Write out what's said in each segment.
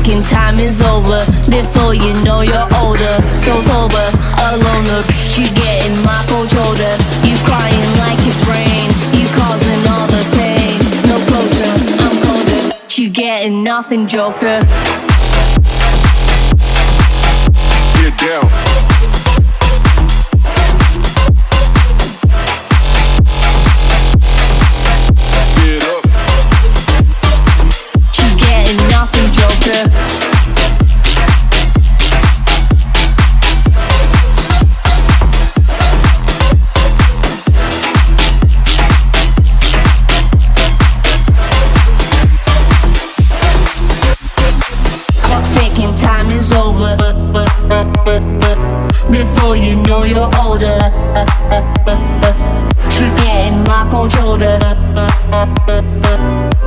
ticking, time is over. Before you know you're older. So sober, alone, look, you getting my cold shoulder. You crying like it's rain. You causing all the pain. No closure, I'm colder. You getting nothing, Joker. Get down. Before you know you're older. She getting my cold shoulder.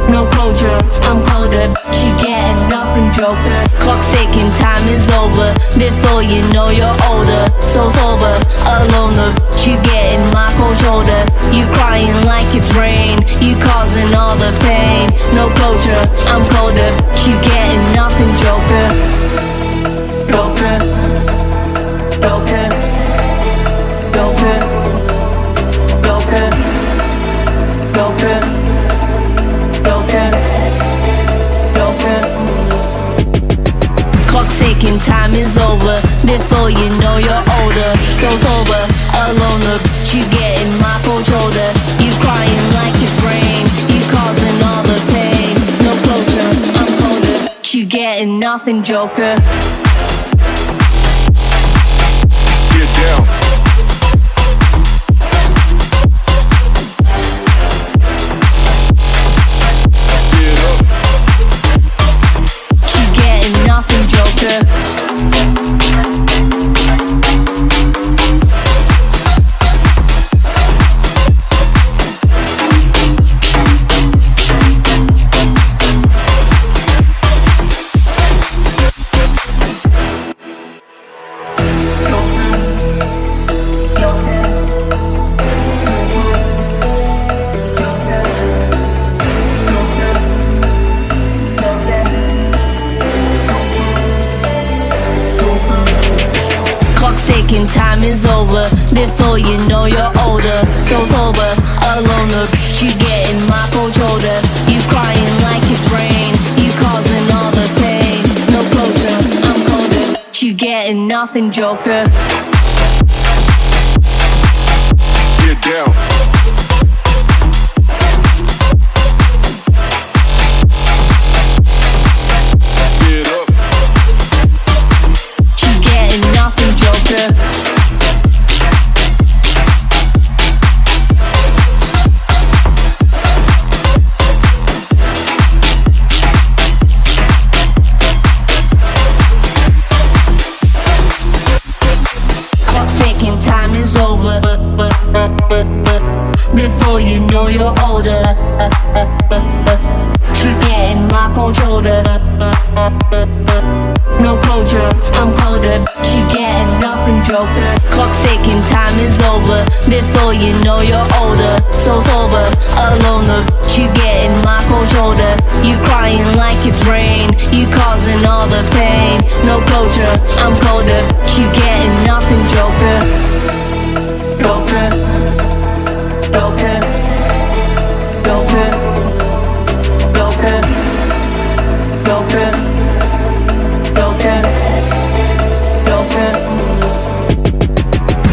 No closure, I'm colder. She getting nothing, Joker. Clock's ticking, time is over. Before you know you're older. So sober, alone, look, you getting my cold shoulder. You crying like it's rain. You causing all the pain. No closure, I'm colder. She getting nothing, Joker. Joker. Joker, Joker, Joker, Joker, Joker, Joker. Clock's ticking, time is over. Before you know you're older. So sober, alone, look, you getting my cold shoulder. You crying like it's rain. You causing all the pain. No closure, I'm colder. You getting nothing, Joker. Get down. Get up. You getting nothing, Joker. Time is over. Before you know you're older. So sober, alone, look, you getting my cold shoulder. You crying like it's rain. You causing all the pain. No closure, I'm colder. You getting nothing, Joker. Get down. Before you know you're older. She getting my cold shoulder. No closure, I'm colder. She getting nothing, Joker. Clock's ticking, time is over. Before you know you're older. So sober, alone, look, you getting my cold shoulder. You crying like it's rain. You causing all the pain. No closure, I'm colder. She getting nothing, Joker. Joker, Joker, Joker, Joker, Joker, Joker, Joker.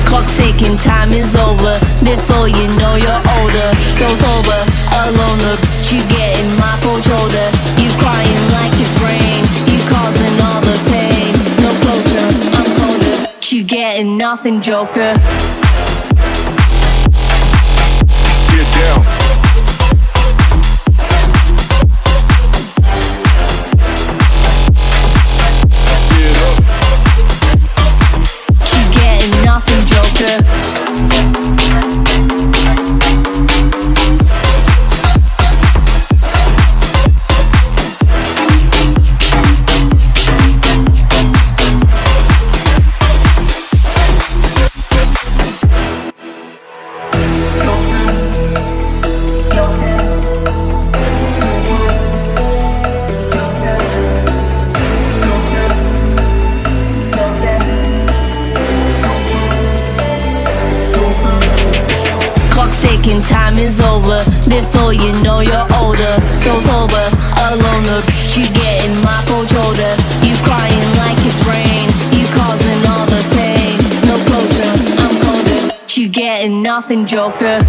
Clock's ticking, time is over. Before you know you're older. So sober, alone, look, you getting my cold shoulder. You crying like it's rain. You causing all the pain. No closure, I'm colder. You getting nothing, Joker. Get down. Get up. You getting nothing, Joker. Before you know you're older, so sober, alone the you getting my cold shoulder. You crying like it's rain, you causing all the pain. No closure, I'm colder, you getting nothing, Joker.